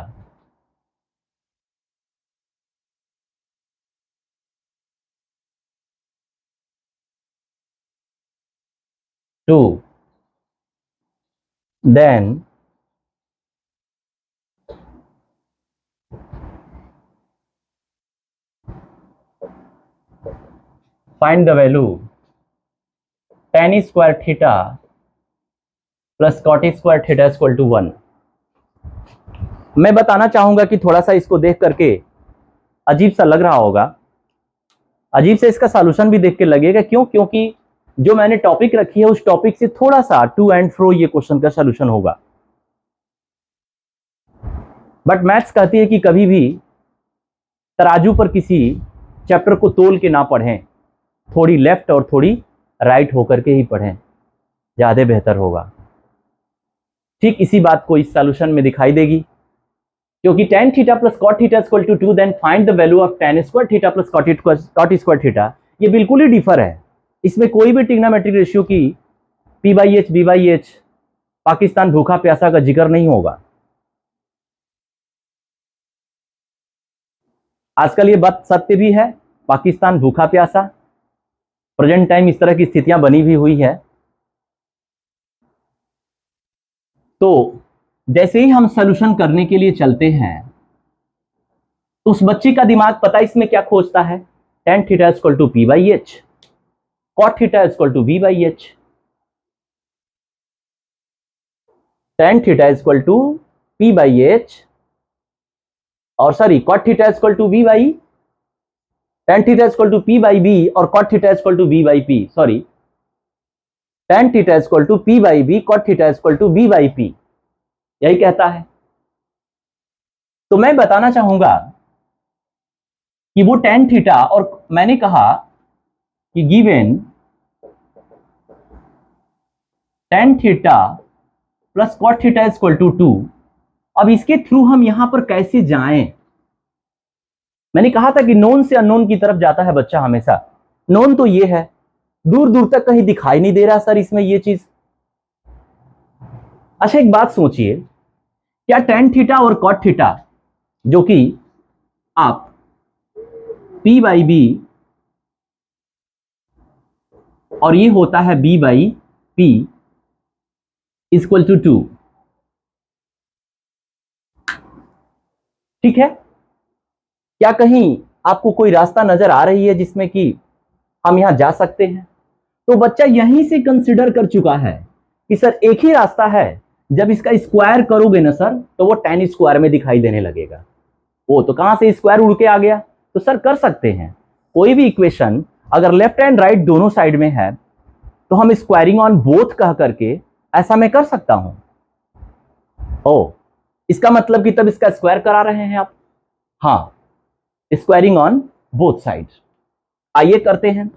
two then find the value tan square theta plus cot square theta equal to 1। मैं बताना चाहूंगा कि थोड़ा सा इसको देख करके अजीब सा लग रहा होगा, अजीब से इसका सॉल्यूशन भी देख के लगेगा। क्यों? क्योंकि जो मैंने टॉपिक रखी है उस टॉपिक से थोड़ा सा टू एंड फ्रो ये क्वेश्चन का सॉल्यूशन होगा। बट मैथ्स कहती है कि कभी भी तराजू पर किसी चैप्टर को तोल के ना पढ़ें, थोड़ी लेफ्ट और थोड़ी राइट होकर के ही पढ़ें, ज्यादा बेहतर होगा। ठीक इसी बात को इस सॉल्यूशन में दिखाई देगी, क्योंकि tan theta plus cot theta equal to 2 then find the value of tan square theta plus cot square theta. ये बिल्कुल ही डिफर है। इसमें कोई भी ट्रिग्नोमेट्रिक रेशियो की P/H B/H पाकिस्तान भूखा प्यासा का जिक्र नहीं होगा। आजकल ये बात सत्य भी है, पाकिस्तान भूखा प्यासा, प्रेजेंट टाइम इस तरह की स्थितियां बनी भी हुई है। तो जैसे ही हम सॉल्यूशन करने के लिए चलते हैं तो उस बच्चे का दिमाग पता इसमें क्या खोजता है, tan theta equal to P/H, cot theta equal to B/H, tan theta equal to P/H और sorry cot theta equal to B by tan theta equal to P/B और cot theta equal to B/P, sorry tan theta equal to P/B, cot theta equal to B/P, यही कहता है। तो मैं बताना चाहूंगा कि वो tan थीटा, और मैंने कहा कि given tan theta plus cot theta equal to 2। अब इसके थ्रू हम यहां पर कैसे जाएं, मैंने कहा था कि नोन से अननोन की तरफ जाता है बच्चा हमेशा। नोन तो ये है, दूर दूर तक कहीं दिखाई नहीं दे रहा सर इसमें ये चीज। अच्छा एक बात सोचिए, क्या टेन थीटा और कॉट थीटा जो कि आप P बाई बी और ये होता है B by P equal to 2, ठीक है? क्या कहीं आपको कोई रास्ता नजर आ रही है जिसमें कि हम यहां जा सकते हैं? तो बच्चा यहीं से कंसिडर कर चुका है कि सर एक ही रास्ता है, जब इसका स्क्वायर करोगे ना सर तो वो टेन स्क्वायर में दिखाई देने लगेगा। वो तो कहां से स्क्वायर उड़ के आ गया? तो सर कर सकते हैं, कोई भी इक्वेशन अगर लेफ्ट एंड राइट दोनों साइड में है तो हम स्क्वायरिंग ऑन बोथ कह करके ऐसा मैं कर सकता हूं। ओ, इसका मतलब कि तब इसका स्क्वायर करा रहे हैं आप? हाँ, स्क्वायरिंग ऑन बोथ साइड। आइए करते हैं।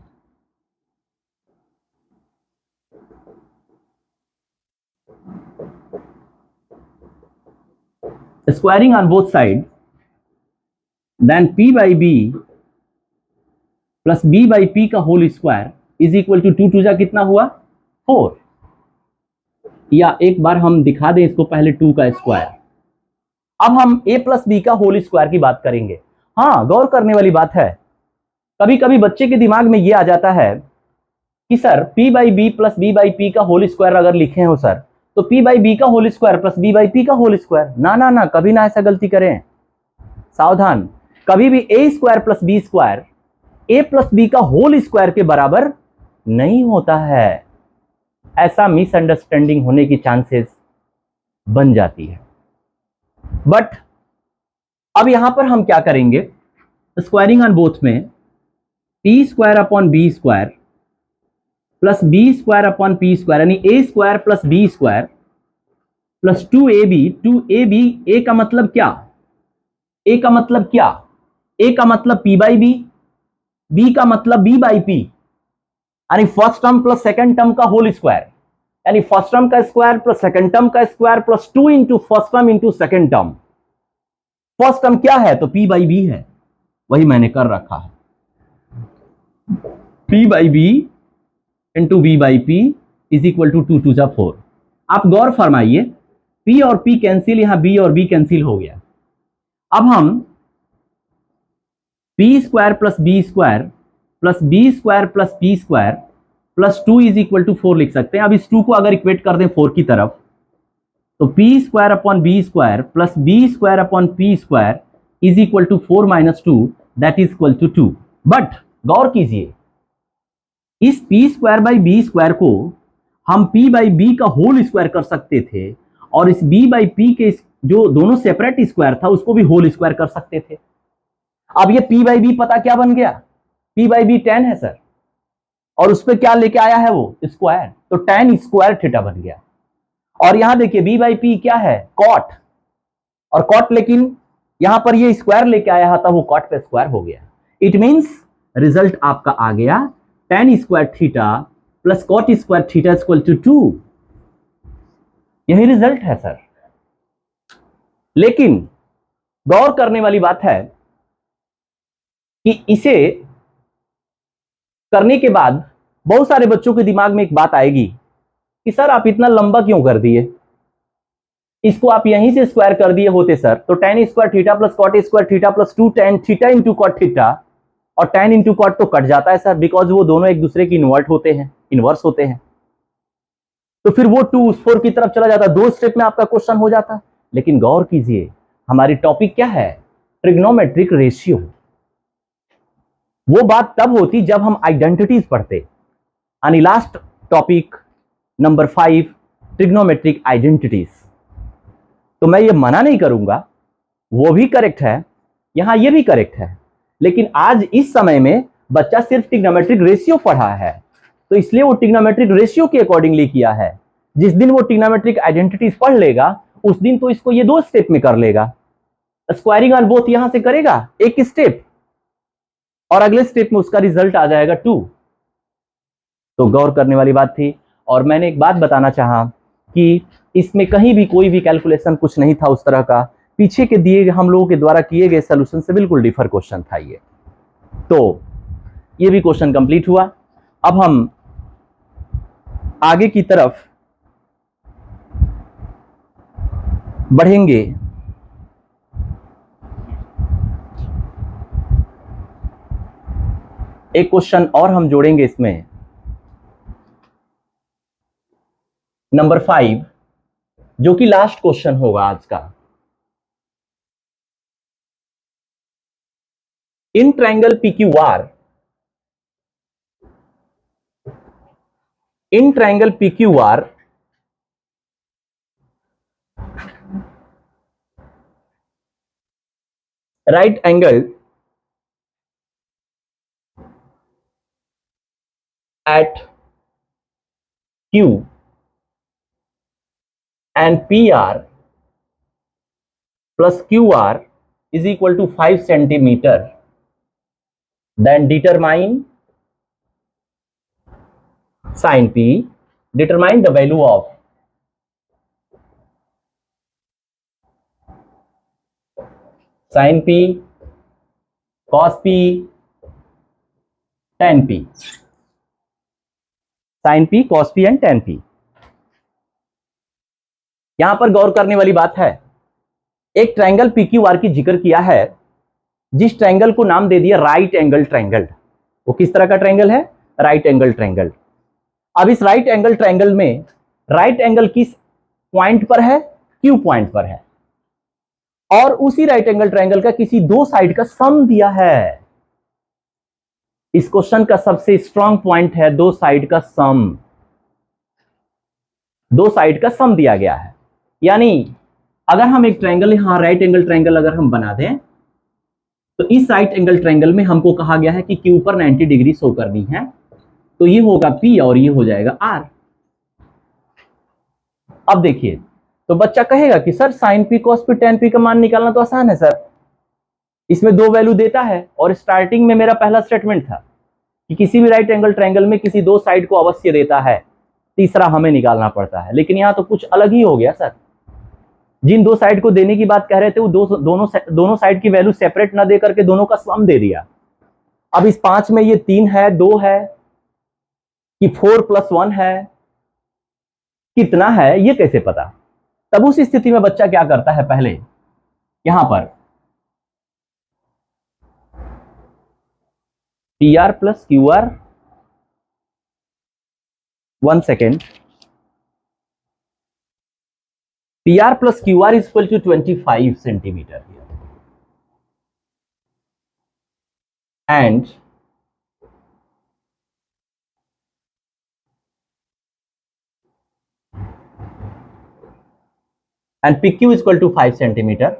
Squaring on both side, then P by B plus B by P का whole square is equal to 2 जा कितना हुआ? 4। या एक बार हम दिखा दें इसको पहले 2 का स्क्वायर। अब हम A प्लस बी का होल स्क्वायर की बात करेंगे। हाँ, गौर करने वाली बात है, कभी कभी बच्चे के दिमाग में ये आ जाता है कि sir P by B plus B by P का होल स्क्वायर अगर लिखे हो सर तो P बाई बी का whole square plus B by P का होल स्क्वायर। ना ना ना, कभी ना ऐसा गलती करें, सावधान। कभी भी A square plus B square A plus B का होल स्क्वायर के बराबर नहीं होता है। ऐसा मिसअंडरस्टैंडिंग होने की चांसेस बन जाती है। बट अब यहां पर हम क्या करेंगे, स्क्वायरिंग ऑन बोथ में P square upon B square plus B square upon P square यानी A square plus B square plus 2ab। A का मतलब क्या? ए का मतलब क्या? ए का मतलब P बाई बी, बी का मतलब B बाई पी, यानी first term plus second term का होल स्क्वायर, यानी फर्स्ट टर्म का स्क्वायर प्लस सेकंड टर्म का square plus 2 into first term into second term. First term क्या है? तो P बाई बी है, वही मैंने कर रखा है, P by B into B by P is equal to 2 जा 4। आप गौर फरमाइए, P और P कैंसिल, यहां B और B कैंसिल हो गया। अब हम P square plus B square plus B square plus P square plus 2 is equal to 4 लिख सकते हैं। अब इस 2 को अगर इक्वेट कर दें 4 की तरफ तो P square upon B square plus B square upon P square is equal to 4 minus 2 that is equal to 2। But गौर कीजिए, इस P square by B square को हम P बाई बी का होल स्क्वायर कर सकते थे और इस B बाई पी के जो दोनों सेपरेट स्क्वायर था उसको भी होल स्क्वायर कर सकते थे। अब ये P बाई बी पता क्या बन गया? P बाई बी 10 है सर, और उस पर क्या लेके आया है वो? स्क्वायर, तो tan स्क्वायर थीटा बन गया। और यहां देखिए B बाई पी क्या है? कॉट, और कॉट लेकिन यहां पर ये स्क्वायर लेके आया था, वो कॉट पे स्क्वायर हो गया। इट मींस रिजल्ट आपका आ गया tan square theta plus cot square theta equal to 2। यही रिजल्ट है सर। लेकिन गौर करने वाली बात है कि इसे करने के बाद बहुत सारे बच्चों के दिमाग में एक बात आएगी कि सर आप इतना लंबा क्यों कर दिए, इसको आप यहीं से स्क्वायर कर दिए होते सर तो tan square theta plus cot square theta plus 2 tan theta into cot theta, और tan इंटू कॉट तो कट जाता है सर, बिकॉज वो दोनों एक दूसरे की इन्वर्ट होते हैं, इनवर्स होते हैं। तो फिर वो 2 उस 4 की तरफ चला जाता, 2 स्टेप में आपका क्वेश्चन हो जाता। लेकिन गौर कीजिए, हमारी टॉपिक क्या है? Trigonometric ratio. वो बात तब होती जब हम आइडेंटिटीज पढ़ते, यानी last topic number 5 trigonometric identities. तो मैं ये मना नहीं करूंगा, वो भी करेक्ट है, यहां ये भी करेक्ट है, लेकिन आज इस समय में बच्चा सिर्फ ट्रिग्नोमेट्रिक रेशियो पढ़ा है तो इसलिए वो ट्रिग्नोमेट्रिक रेशियो के अकॉर्डिंगली किया है। जिस दिन वो ट्रिग्नोमेट्रिक आइडेंटिटीज पढ़ लेगा उस दिन तो इसको ये 2 स्टेप में कर लेगा। स्क्वायरिंग ऑन बोथ यहां से करेगा एक स्टेप और अगले स्टेप में उसका रिजल्ट आ जाएगा 2। तो गौर करने वाली बात थी। और मैंने एक बात बताना चाहा कि इसमें कहीं भी कोई भी कैलकुलेशन कुछ नहीं था उस तरह का पीछे के दिए हम लोगों के द्वारा किए गए सोल्यूशन से बिल्कुल डिफर क्वेश्चन था ये। तो ये भी क्वेश्चन कंप्लीट हुआ। अब हम आगे की तरफ बढ़ेंगे। एक क्वेश्चन और हम जोड़ेंगे इसमें, नंबर 5, जो कि लास्ट क्वेश्चन होगा आज का। In triangle PQR, in triangle PQR right angle at Q and PR plus QR is equal to 5 centimeter, then determine sin P, determine the value of sin P, cos P, tan P, sin P, cos P and tan P। यहां पर गौर करने वाली बात है, एक triangle PQR की जिक्र किया है, जिस ट्रायंगल को नाम दे दिया राइट एंगल ट्रायंगल। वो किस तरह का ट्रायंगल है? Right angle triangle. अब इस राइट एंगल ट्रायंगल में राइट एंगल किस पॉइंट पर है? Q पॉइंट पर है, और उसी राइट एंगल ट्रायंगल का किसी दो साइड का सम दिया है। इस क्वेश्चन का सबसे स्ट्रॉन्ग पॉइंट है दो साइड का सम। दो साइड का सम दिया गया है, यानी अगर हम एक ट्रायंगल यहां राइट एंगल ट्रायंगल अगर हम बना दें, तो इस राइट एंगल ट्रायंगल में हमको कहा गया है कि Q पर 90 डिग्री शो करनी है, तो ये होगा P और ये हो जाएगा R। अब देखिए, तो बच्चा कहेगा कि sir sine P cos P tan P का मान निकालना तो आसान है सर, इसमें दो वैल्यू देता है, और स्टार्टिंग में मेरा पहला स्टेटमेंट था कि किसी भी राइट एंगल ट्रायंगल में किसी दो साइड को अवश्य देता है, तीसरा हमें निकालना पड़ता है। लेकिन यहां तो कुछ अलग ही हो गया सर, जिन दो साइड को देने की बात कह रहे थे वो दोनों साइड की वैल्यू सेपरेट ना दे करके दोनों का सम दे दिया। अब इस 5 में ये 3 है, 2 है, कि 4 + 1 है, कितना है ये कैसे पता? तब उस स्थिति में बच्चा क्या करता है, पहले यहां पर PR + QR, 1 second, PR + QR is equal to 25 centimeter here, and PQ is equal to 5 centimeter।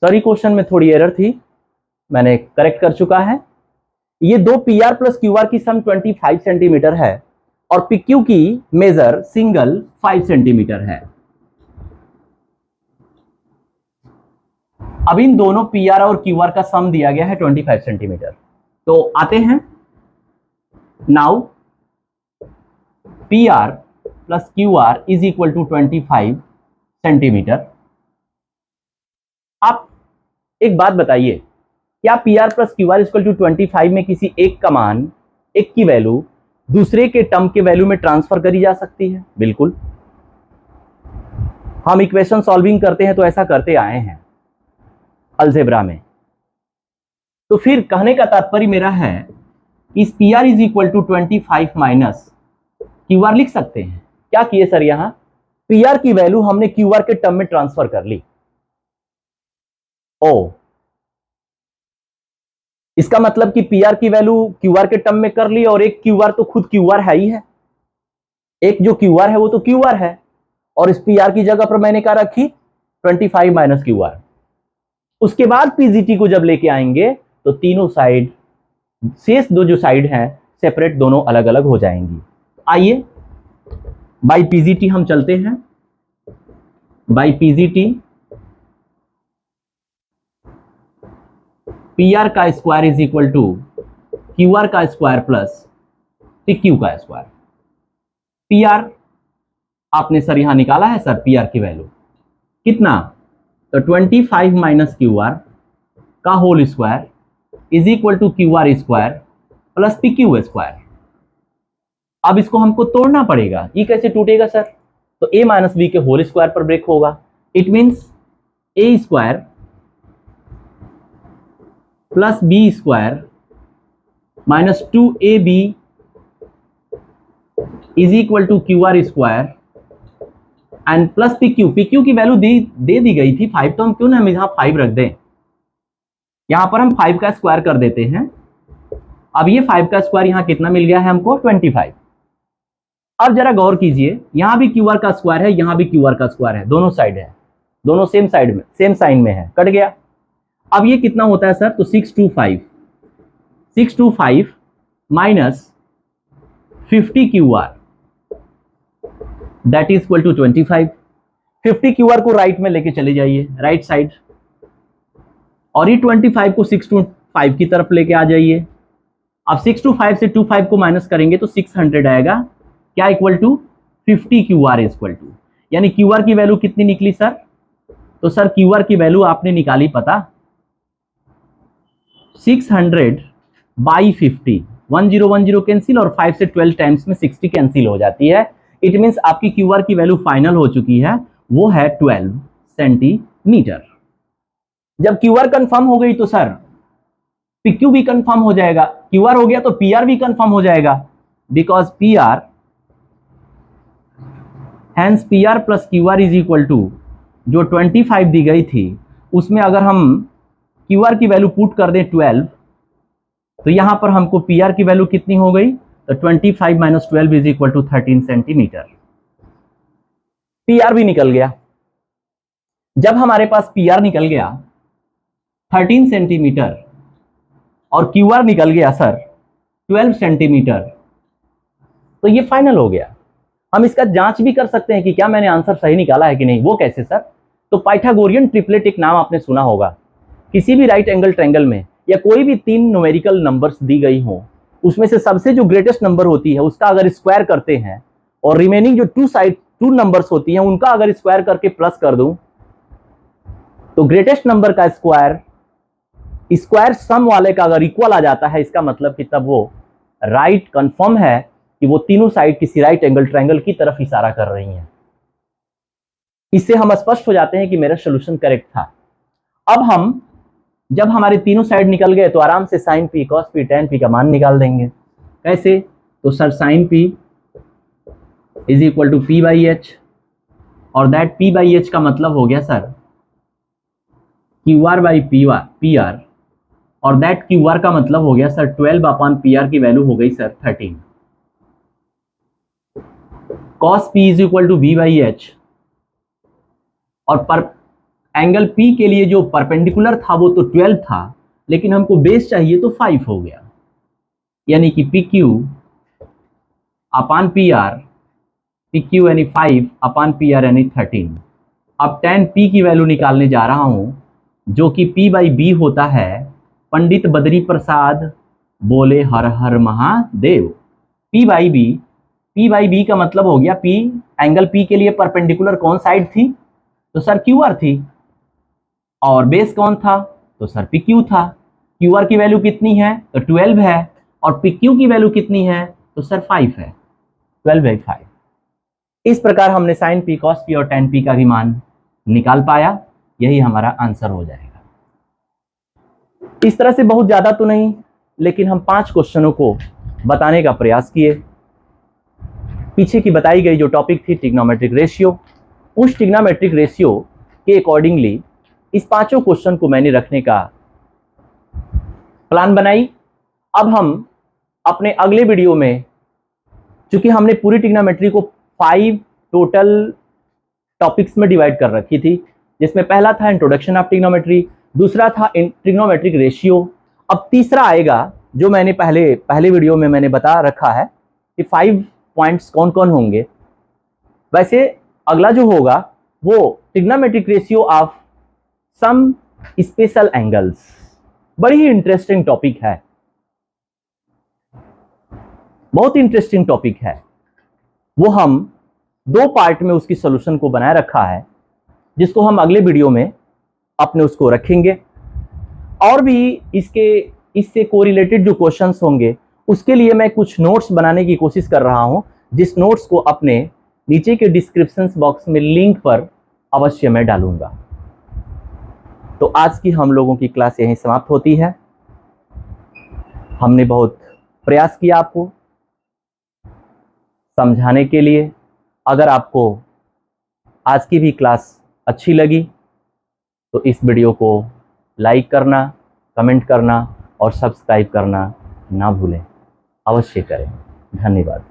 Sorry, question में थोड़ी एरर थी, मैंने करेक्ट कर चुका है। ये दो PR + QR की सम 25 सेंटीमीटर है, और PQ की मेजर सिंगल 5 सेंटीमीटर है। अब इन दोनों PR और QR का सम दिया गया है 25 सेंटीमीटर। तो आते हैं, now PR + QR is equal to 25 centimetre. आप एक बात बताइए, क्या PR + QR इक्वल टू 25 में किसी एक का मान, एक की वैल्यू दूसरे के टर्म के वैल्यू में ट्रांसफर करी जा सकती है? बिल्कुल। हम इक्वेशन सॉल्विंग करते हैं तो ऐसा करते आए हैं अलजेब्रा में। तो फिर कहने का तात्पर्य मेरा है, इस PR is equal to 25 minus QR लिख सकते हैं। क्या किए सर, यहां PR की वैल्यू हमने QR के टर्म में ट्रांसफर कर ली। ओ, इसका मतलब कि PR की वैल्यू QR के टर्म में कर ली, और एक QR तो खुद QR है ही है, एक जो QR है वो तो QR है, और इस PR की जगह पर मैंने क्या रखी, 25 माइनस QR। उसके बाद PGT को जब लेके आएंगे तो तीनों साइड, शेष दो जो साइड हैं सेपरेट, दोनों अलग अलग हो जाएंगी। आइए बाय PGT हम चलते हैं। बाय PGT PR का square is equal to QR का स्क्वायर प्लस PQ का स्क्वायर। पी आर आपने सर यहां निकाला है सर, पी आर की वैल्यू कितना, तो 25 माइनस क्यू आर का whole square is equal to Q R square plus P Q square. अब इसको हमको तोड़ना पड़ेगा, ये कैसे टूटेगा सर, तो a माइनस बी के होल स्क्वायर पर ब्रेक होगा। It means A square plus B square minus 2ab is equal to Q R square and plus P Q की वैल्यू दे दी गई थी 5, तो हम क्यों ना हम यहां 5 रख दें, यहां पर हम 5 का स्क्वायर कर देते हैं। अब ये 5 का स्क्वायर यहां कितना मिल गया है हमको, 25। अब जरा गौर कीजिए, यहां भी क्यू आर का स्क्वायर है, यहां भी क्यू आर का स्क्वायर है, दोनों साइड है, दोनों सेम साइड में सेम साइन में है, कट गया। अब ये कितना होता है सर, तो 625 minus 50 Q R that is equal to 25। 50 Q R को राइट में लेके चले जाइए, राइट साइड, और ये 25 को 625 की तरफ लेके आ जाइए। अब 625 से 25 को माइनस करेंगे तो 600 आएगा, क्या equal to 50 Q R equal to, यानी क्यू आर की वैल्यू कितनी निकली सर, तो सर क्यू आर की वैल्यू आपने निकाली पता, 600 बाई 50, 1010 कैंसिल और 5 से 12 टाइम्स में 60 कैंसिल हो जाती है। इट मीन्स आपकी क्यू आर की वैल्यू फाइनल हो चुकी है, वो है 12 सेंटीमीटर। जब क्यू आर कंफर्म हो गई तो सर पीक्यू भी कंफर्म हो जाएगा, क्यू आर हो गया तो पी आर भी कंफर्म हो जाएगा, because P R hence P R plus Q R is equal to जो 25 दी गई थी उसमें अगर हम क्यू आर की वैल्यू पुट कर दें 12, तो यहां पर हमको पी आर की वैल्यू कितनी हो गई, तो 25 minus 12 is equal to 13 centimetre. P R भी निकल गया। जब हमारे पास पी आर निकल गया 13 सेंटीमीटर और क्यू आर निकल गया सर 12 सेंटीमीटर, तो ये फाइनल हो गया। हम इसका जांच भी कर सकते हैं कि क्या मैंने आंसर सही निकाला है कि नहीं। वो कैसे सर, तो पाइथागोरियन ट्रिपलेट एक नाम आपने सुना होगा। किसी भी राइट एंगल ट्रायंगल में या कोई भी 3 न्यूमेरिकल नंबर्स दी गई हो, उसमें से सबसे जो ग्रेटेस्ट नंबर होती है उसका अगर स्क्वायर करते हैं और रिमेनिंग जो 2 नंबर्स होती हैं उनका अगर स्क्वायर करके प्लस कर दूं, तो ग्रेटेस्ट नंबर का स्क्वायर सम वाले का अगर इक्वल आ जाता है, इसका मतलब कि तब वो राइट कंफर्म है कि वो तीनों साइड किसी राइट एंगल ट्रायंगल की तरफ इशारा कर रही हैं। इससे हम स्पष्ट हो जाते हैं कि मेरा सोल्यूशन करेक्ट था। अब हम जब हमारे तीनों साइड निकल गए तो आराम से sine P cos P tan P का मान निकाल देंगे। कैसे, तो sir sine P is equal to P by H, और दैट पी बाई एच का मतलब हो गया sir Q R by P R, और दैट क्यू आर का मतलब हो गया सर 12 अपॉन पी आर की वैल्यू हो गई sir 13। Cos P is equal to V by H, और पर एंगल पी के लिए जो परपेंडिकुलर था वो तो 12 था, लेकिन हमको बेस चाहिए तो 5 हो गया, यानी कि P Q upon P are, P Q यानी 5 अपॉन पी आर यानी 13। अब tan p की वैल्यू निकालने जा रहा हूं जो कि p बाई बी होता है। पंडित बद्री प्रसाद बोले हर हर महादेव। p बाई बी का मतलब हो गया p, एंगल p के लिए परपेंडिकुलर कौन साइड थी, तो सर क्यू आर थी, और बेस कौन था, तो सर पी क्यू था। क्यू आर की वैल्यू कितनी है, तो 12 है, और पी क्यू की वैल्यू कितनी है, तो सर 5 है, 12/5। इस प्रकार हमने साइन पी कॉस पी और टेन पी का भी मान निकाल पाया। यही हमारा आंसर हो जाएगा। इस तरह से बहुत ज्यादा तो नहीं, लेकिन हम 5 क्वेश्चनों को बताने का प्रयास किए। पीछे की बताई गई जो टॉपिक थी ट्रिग्नोमेट्रिक रेशियो, उस ट्रिग्नोमेट्रिक रेशियो के अकॉर्डिंगली इस 5 क्वेश्चन को मैंने रखने का प्लान बनाई। अब हम अपने अगले वीडियो में, चूंकि हमने पूरी ट्रिग्नोमेट्री को 5 टोटल टॉपिक्स में डिवाइड कर रखी थी, जिसमें पहला था इंट्रोडक्शन ऑफ ट्रिग्नोमेट्री, दूसरा था ट्रिग्नोमेट्रिक रेशियो, अब तीसरा आएगा जो मैंने पहले वीडियो में मैंने बता रखा है कि 5 पॉइंट्स कौन कौन होंगे। वैसे अगला जो होगा वो trigonometric ratio of some special angles. बड़ी ही इंटरेस्टिंग टॉपिक है, बहुत इंटरेस्टिंग टॉपिक है। वो हम 2 पार्ट में उसकी सॉल्यूशन को बनाए रखा है, जिसको हम अगले वीडियो में अपने उसको रखेंगे। और भी इससे कोरिलेटेड जो क्वेश्चंस होंगे उसके लिए मैं कुछ नोट्स बनाने की कोशिश कर रहा हूं, जिस नोट्स को अपने नीचे के डिस्क्रिप्शन बॉक्स में लिंक पर अवश्य मैं डालूंगा। तो आज की हम लोगों की क्लास यहीं समाप्त होती है। हमने बहुत प्रयास किया आपको समझाने के लिए। अगर आपको आज की भी क्लास अच्छी लगी तो इस वीडियो को लाइक करना, कमेंट करना और सब्सक्राइब करना ना भूलें। अवश्य करें। धन्यवाद।